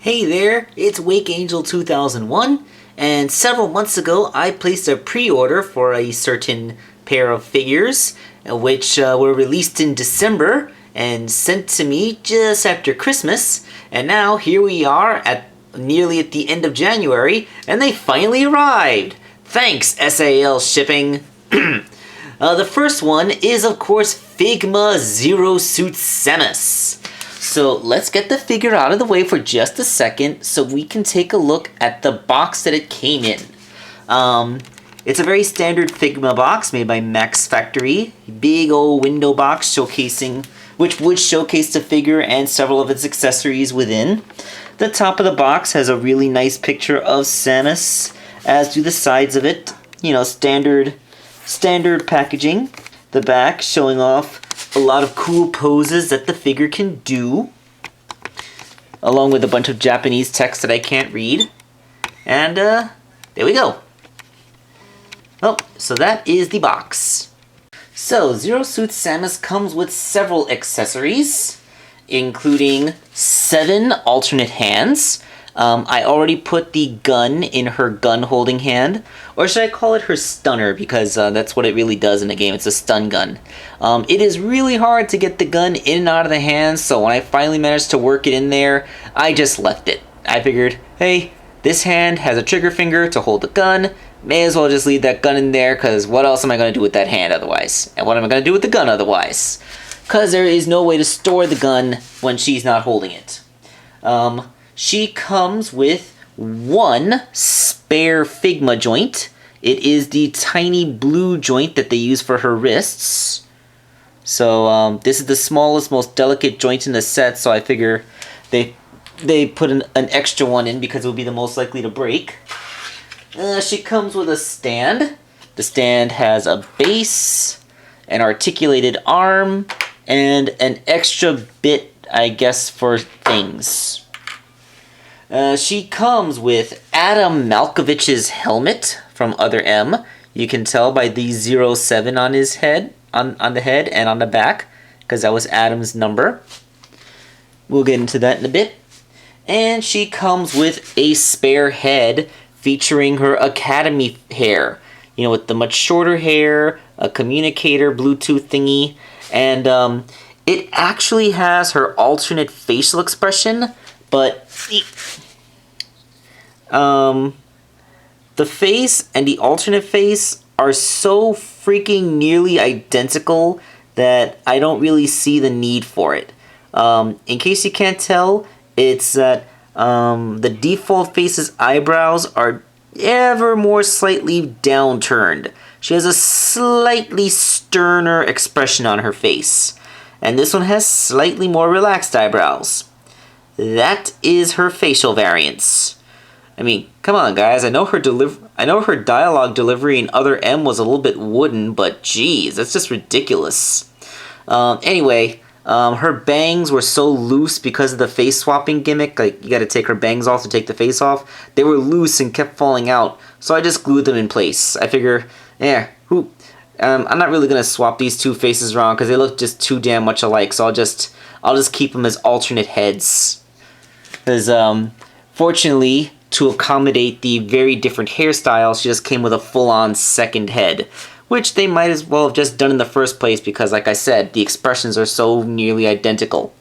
Hey there, it's Wakeangel2K1, and several months ago I placed a pre-order for a certain pair of figures, which were released in December and sent to me just after Christmas, and now here we are at nearly at the end of January, and they finally arrived! Thanks, SAL Shipping! The first one is, of course, Figma Zero Suit Samus. So let's get the figure out of the way for just a second so we can take a look at the box that it came in. It's a very standard Figma box made by Max Factory. Big old window box showcasing, which would showcase the figure and several of its accessories within. The top of the box has a really nice picture of Samus, as do the sides of it. You know, standard packaging. The back showing off a lot of cool poses that the figure can do, along with a bunch of Japanese text that I can't read. And there we go. Oh, so that is the box. So Zero Suit Samus comes with several accessories, including 7 alternate hands. I already put the gun in her gun-holding hand, or should I call it her stunner, because that's what it really does in the game. It's a stun gun. It is really hard to get the gun in and out of the hand, so when I finally managed to work it in there, I just left it. I figured, hey, this hand has a trigger finger to hold the gun, may as well just leave that gun in there, because what else am I going to do with that hand otherwise? And what am I going to do with the gun otherwise? Because there is no way to store the gun when she's not holding it. She comes with 1 spare Figma joint. It is the tiny blue joint that they use for her wrists. So this is the smallest, most delicate joint in the set, so I figure they put an extra one in because it would be the most likely to break. She comes with a stand. The stand has a base, an articulated arm, and an extra bit, I guess, for things. She comes with Adam Malkovich's helmet from Other M. You can tell by the 07 on his head, on the head and on the back, because that was Adam's number. We'll get into that in a bit. And she comes with a spare head featuring her Academy hair. You know, with the much shorter hair, a communicator, Bluetooth thingy, and it actually has her alternate facial expression, but the face and the alternate face are so freaking nearly identical that I don't really see the need for it. In case you can't tell, it's that the default face's eyebrows are ever more slightly downturned. She has a slightly sterner expression on her face, and this one has slightly more relaxed eyebrows. That is her facial variance. I mean, come on, guys. I know her dialogue delivery in Other M was a little bit wooden, but geez, that's just ridiculous. Anyway, her bangs were so loose because of the face swapping gimmick. Like, you got to take her bangs off to take the face off. They were loose and kept falling out, so I just glued them in place. I figure, I'm not really gonna swap these two faces around because they look just too damn much alike. So I'll just keep them as alternate heads. Because fortunately, to accommodate the very different hairstyles, she just came with a full-on second head, which they might as well have just done in the first place because, like I said, the expressions are so nearly identical.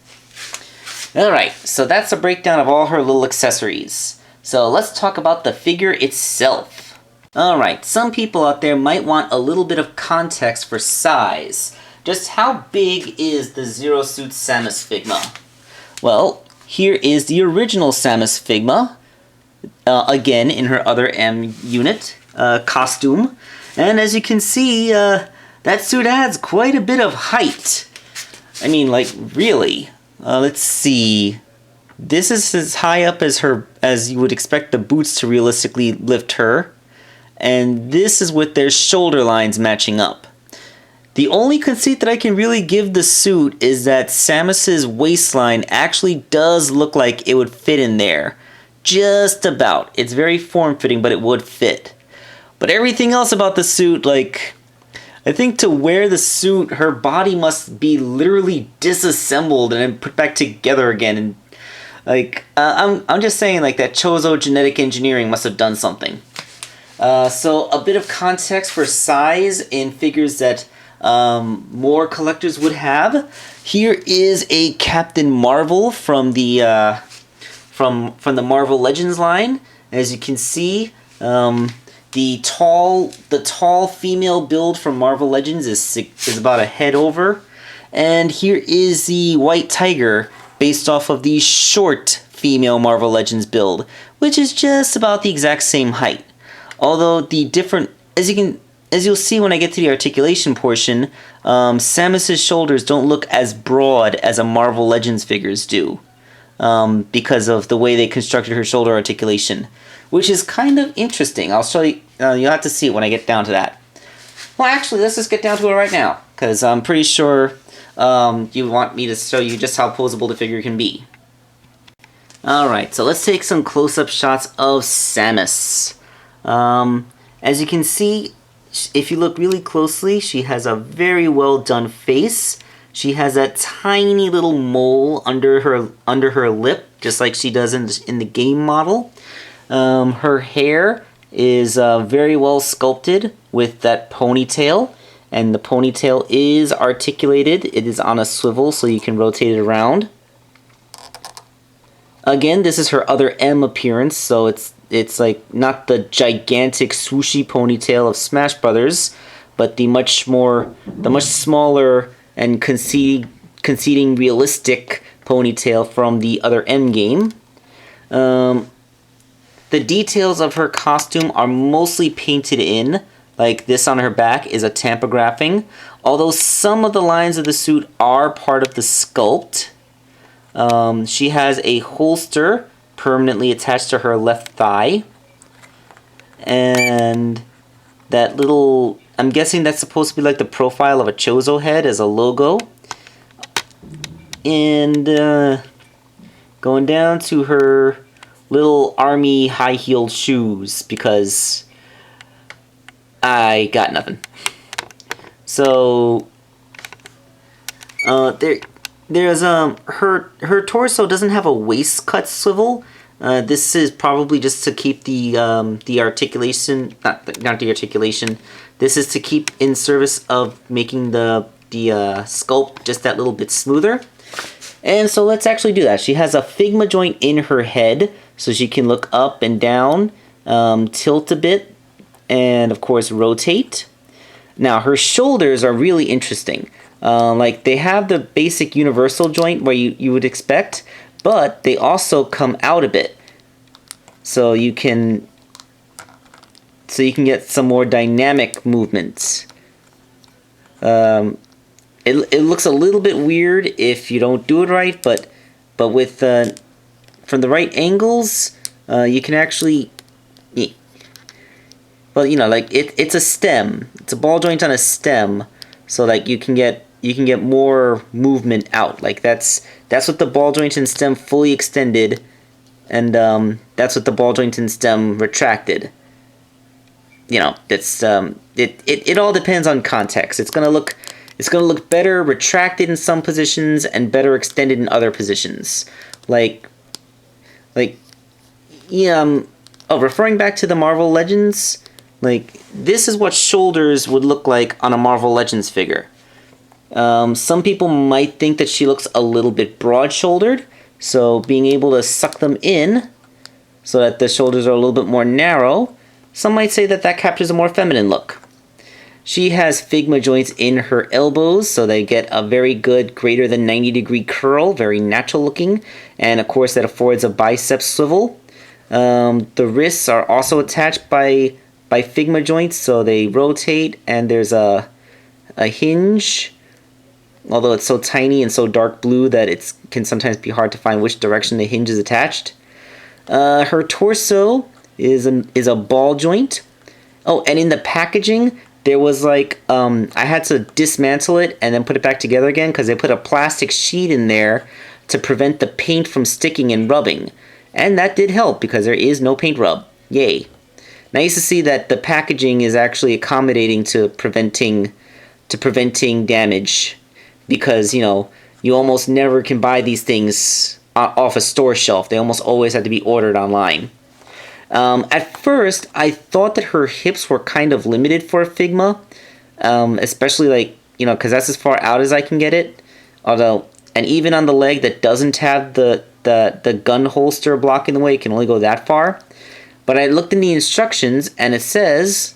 Alright, so that's a breakdown of all her little accessories. So let's talk about the figure itself. Alright, some people out there might want a little bit of context for size. Just how big is the Zero Suit Samus Figma? Well, here is the original Samus Figma, again in her Other M unit costume. And as you can see, that suit adds quite a bit of height. I mean, like, really. Let's see. This is as high up as you would expect the boots to realistically lift her. And this is with their shoulder lines matching up. The only conceit that I can really give the suit is that Samus's waistline actually does look like it would fit in there. Just about. It's very form-fitting, but it would fit. But everything else about the suit, like, I think to wear the suit, her body must be literally disassembled and then put back together again. And I'm just saying, like, that Chozo genetic engineering must have done something. So a bit of context for size in figures that more collectors would have. Here is a Captain Marvel from the from the Marvel Legends line. As you can see, the tall female build from Marvel Legends is about a head over, and here is the White Tiger based off of the short female Marvel Legends build, which is just about the exact same height. Although the different, as you'll see when I get to the articulation portion, Samus's shoulders don't look as broad as a Marvel Legends figures do, because of the way they constructed her shoulder articulation, which is kind of interesting. I'll show you. You'll have to see it when I get down to that. Well, actually, let's just get down to it right now, because I'm pretty sure you want me to show you just how posable the figure can be. Alright, so let's take some close-up shots of Samus. As you can see, if you look really closely, she has a very well done face. She has a tiny little mole under her lip, just like she does in the game model. Her hair is very well sculpted with that ponytail, and the ponytail is articulated. It is on a swivel, so you can rotate it around. Again, this is her other M appearance, so it's like not the gigantic swooshy ponytail of Smash Brothers, but the much smaller and conceding realistic ponytail from the other M game. The details of her costume are mostly painted in, like this on her back is a tampagraphing, although some of the lines of the suit are part of the sculpt. She has a holster permanently attached to her left thigh, and that little, I'm guessing that's supposed to be like the profile of a Chozo head as a logo. And going down to her little army high-heeled shoes, because I got nothing. So there's her torso doesn't have a waist cut swivel. This is probably just to keep the articulation, not the articulation. This is to keep in service of making the sculpt just that little bit smoother. And so let's actually do that. She has a figma joint in her head, so she can look up and down, tilt a bit, and of course rotate. Now her shoulders are really interesting. Like they have the basic universal joint where you would expect, but they also come out a bit, so you can get some more dynamic movements. It looks a little bit weird if you don't do it right, but with from the right angles, you can actually, well, you know, like it's a stem. It's a ball joint on a stem, so like you can get more movement out. Like that's what the ball joint and stem fully extended, and that's what the ball joint and stem retracted. You know, that's it all depends on context. It's gonna look better retracted in some positions and better extended in other positions. Referring back to the Marvel Legends, like this is what shoulders would look like on a Marvel Legends figure. Some people might think that she looks a little bit broad-shouldered, so being able to suck them in so that the shoulders are a little bit more narrow, some might say that captures a more feminine look. She has figma joints in her elbows, so they get a very good greater than 90-degree curl, very natural looking, and of course that affords a bicep swivel. The wrists are also attached by figma joints, so they rotate, and there's a hinge, although it's so tiny and so dark blue that it can sometimes be hard to find which direction the hinge is attached. Her torso is a ball joint. Oh, and in the packaging, there was like, I had to dismantle it and then put it back together again because they put a plastic sheet in there to prevent the paint from sticking and rubbing. And that did help because there is no paint rub. Yay. Nice to see that the packaging is actually accommodating to preventing damage, because, you know, you almost never can buy these things off a store shelf. They almost always had to be ordered online. At first, I thought that her hips were kind of limited for a Figma, especially like, you know, because that's as far out as I can get it. Although, and even on the leg that doesn't have the gun holster blocking the way, it can only go that far. But I looked in the instructions, and it says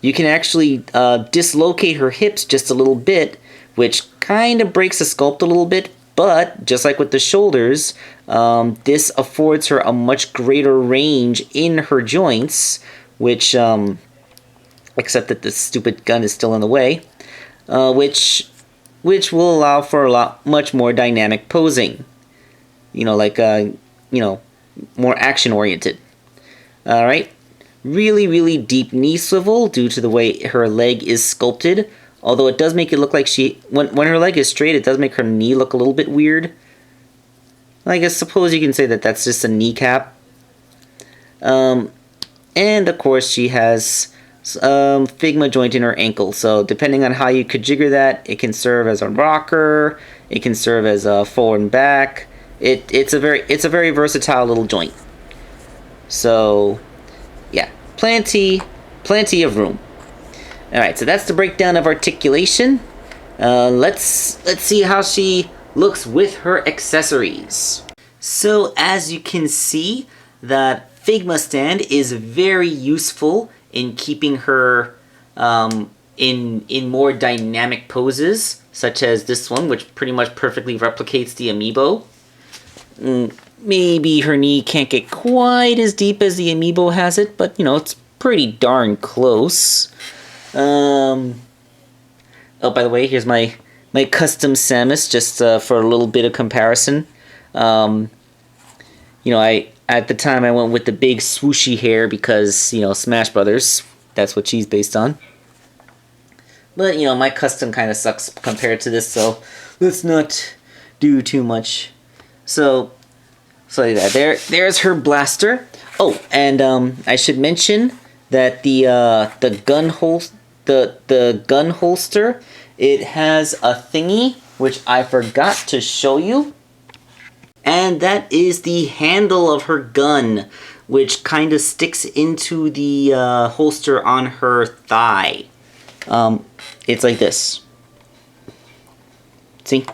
you can actually dislocate her hips just a little bit, which kind of breaks the sculpt a little bit. But just like with the shoulders, this affords her a much greater range in her joints, which, except that the stupid gun is still in the way, which will allow for much more dynamic posing. You know, like, more action-oriented. Alright, really, really deep knee swivel due to the way her leg is sculpted. Although it does make it look like when her leg is straight, it does make her knee look a little bit weird. I guess suppose you can say that that's just a kneecap. And of course she has Figma joint in her ankle. So depending on how you configure that, it can serve as a rocker. It can serve as a forward and back. It's a very versatile little joint. So yeah, plenty of room. Alright, so that's the breakdown of articulation. Let's see how she looks with her accessories. So as you can see, that Figma stand is very useful in keeping her in more dynamic poses, such as this one, which pretty much perfectly replicates the amiibo. Maybe her knee can't get quite as deep as the amiibo has it, but you know, it's pretty darn close. Oh, by the way, here's my custom Samus, just for a little bit of comparison. You know, at the time I went with the big swooshy hair because, you know, Smash Brothers, that's what she's based on. But, you know, my custom kind of sucks compared to this, so let's not do too much. So yeah, there's her blaster. Oh, and I should mention that the gun holster, it has a thingy which I forgot to show you, and that is the handle of her gun, which kind of sticks into the holster on her thigh. It's like this. See?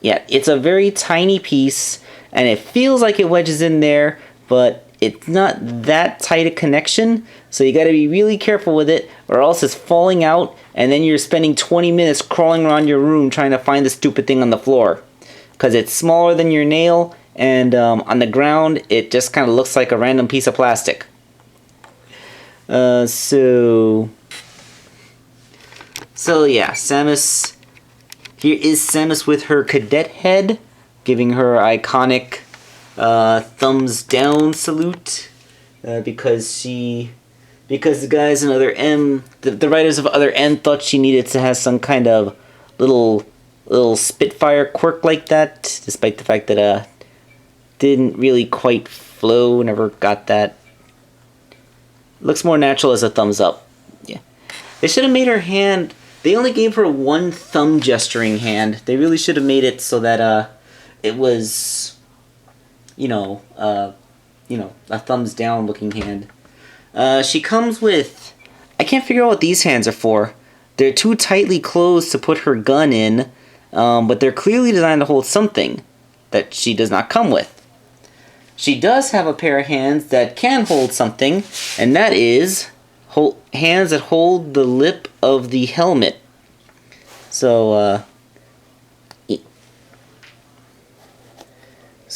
Yeah, it's a very tiny piece, and it feels like it wedges in there, but it's not that tight a connection, so you gotta be really careful with it, or else it's falling out, and then you're spending 20 minutes crawling around your room trying to find the stupid thing on the floor. Because it's smaller than your nail, and on the ground, it just kind of looks like a random piece of plastic. So yeah, Samus. Here is Samus with her cadet head, giving her iconic thumbs down salute, because the guys in Other M, the writers of Other M thought she needed to have some kind of little Spitfire quirk like that, despite the fact that didn't really quite flow, never got that. Looks more natural as a thumbs up. Yeah, they should have made her hand. They only gave her one thumb gesturing hand. They really should have made it so that it was, you know, a thumbs down looking hand. She comes with, I can't figure out what these hands are for. They're too tightly closed to put her gun in, but they're clearly designed to hold something that she does not come with. She does have a pair of hands that can hold something, and that is hands that hold the lip of the helmet. So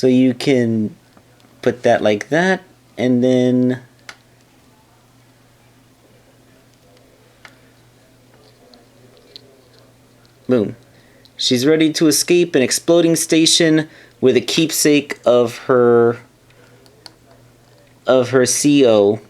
you can put that like that, and then boom. She's ready to escape an exploding station with a keepsake of her CO.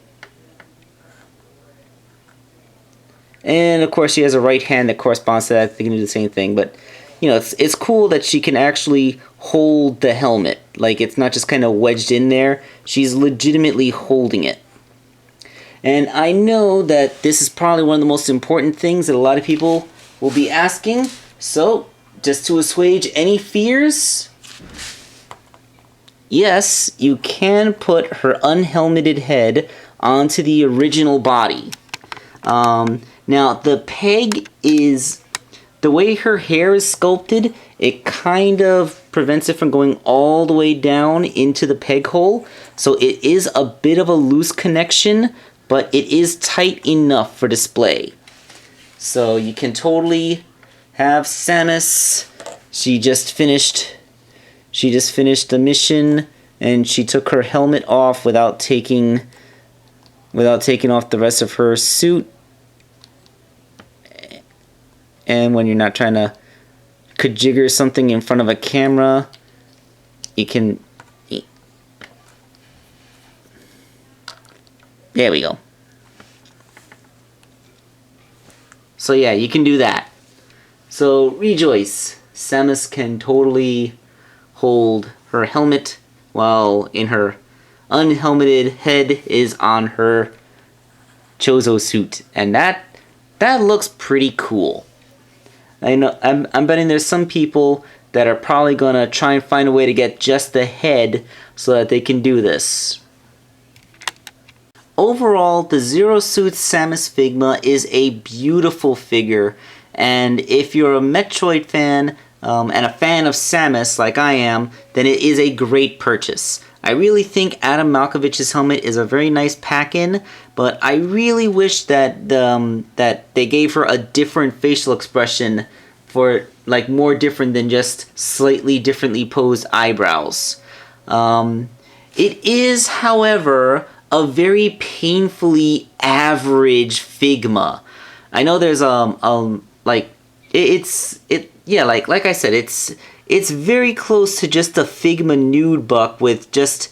And of course she has a right hand that corresponds to that. They can do the same thing, but you know, it's cool that she can actually hold the helmet. Like, it's not just kind of wedged in there. She's legitimately holding it. And I know that this is probably one of the most important things that a lot of people will be asking. So, just to assuage any fears, yes, you can put her unhelmeted head onto the original body. Now, the peg is... the way her hair is sculpted, it kind of prevents it from going all the way down into the peg hole. So it is a bit of a loose connection, but it is tight enough for display. So you can totally have Samus. She just finished the mission, and she took her helmet off without taking off the rest of her suit. And when you're not trying to kajigger something in front of a camera, you can... there we go. So yeah, you can do that. So rejoice. Samus can totally hold her helmet while in her unhelmeted head is on her Chozo suit. And that looks pretty cool. I know, I'm betting there's some people that are probably gonna try and find a way to get just the head so that they can do this. Overall, the Zero Suit Samus Figma is a beautiful figure, and if you're a Metroid fan and a fan of Samus like I am, then it is a great purchase. I really think Adam Malkovich's helmet is a very nice pack-in, but I really wish that that they gave her a different facial expression, for like more different than just slightly differently posed eyebrows. It is, however, a very painfully average Figma. I know there's like like I said, it's very close to just a Figma nude buck with just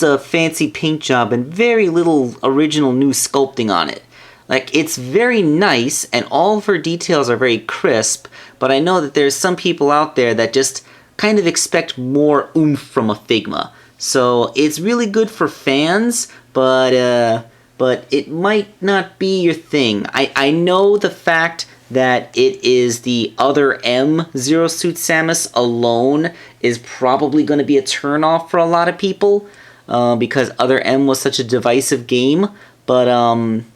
a fancy paint job and very little original new sculpting on it. Like, it's very nice, and all of her details are very crisp, but I know that there's some people out there that just kind of expect more oomph from a Figma. So it's really good for fans, but it might not be your thing. I know the fact that it is the Other M Zero Suit Samus alone is probably going to be a turnoff for a lot of people, because Other M was such a divisive game. But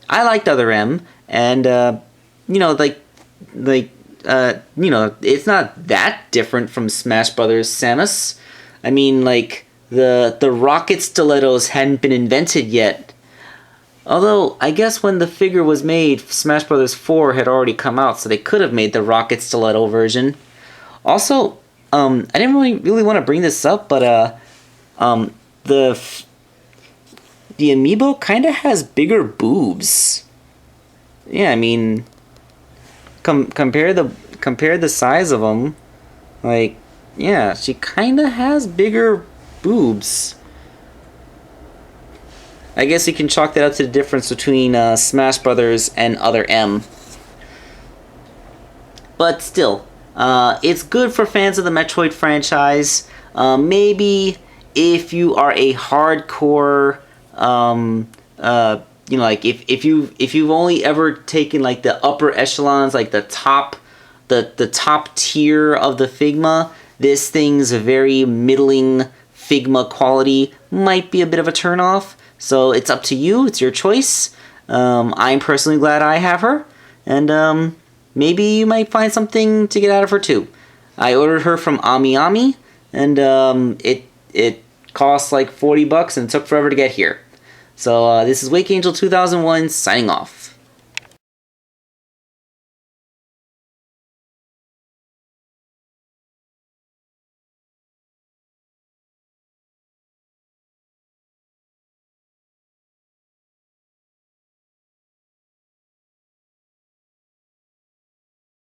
I liked Other M, and you know, it's not that different from Smash Brothers Samus. I mean, like, the rocket stilettos hadn't been invented yet. Although, I guess when the figure was made, Smash Bros. 4 had already come out, so they could have made the rocket stiletto version. Also, I didn't really want to bring this up, but the amiibo kind of has bigger boobs. Yeah, I mean, compare the size of them. Like, yeah, she kind of has bigger boobs. I guess you can chalk that up to the difference between Smash Brothers and Other M. But still, it's good for fans of the Metroid franchise. Maybe if you are a hardcore, like if you've only ever taken like the upper echelons, like the top tier of the Figma, this thing's a very middling Figma quality might be a bit of a turnoff. So it's up to you. It's your choice. I'm personally glad I have her, and maybe you might find something to get out of her too. I ordered her from AmiAmi, and it cost like $40 and it took forever to get here. So this is Wakeangel2K1 signing off.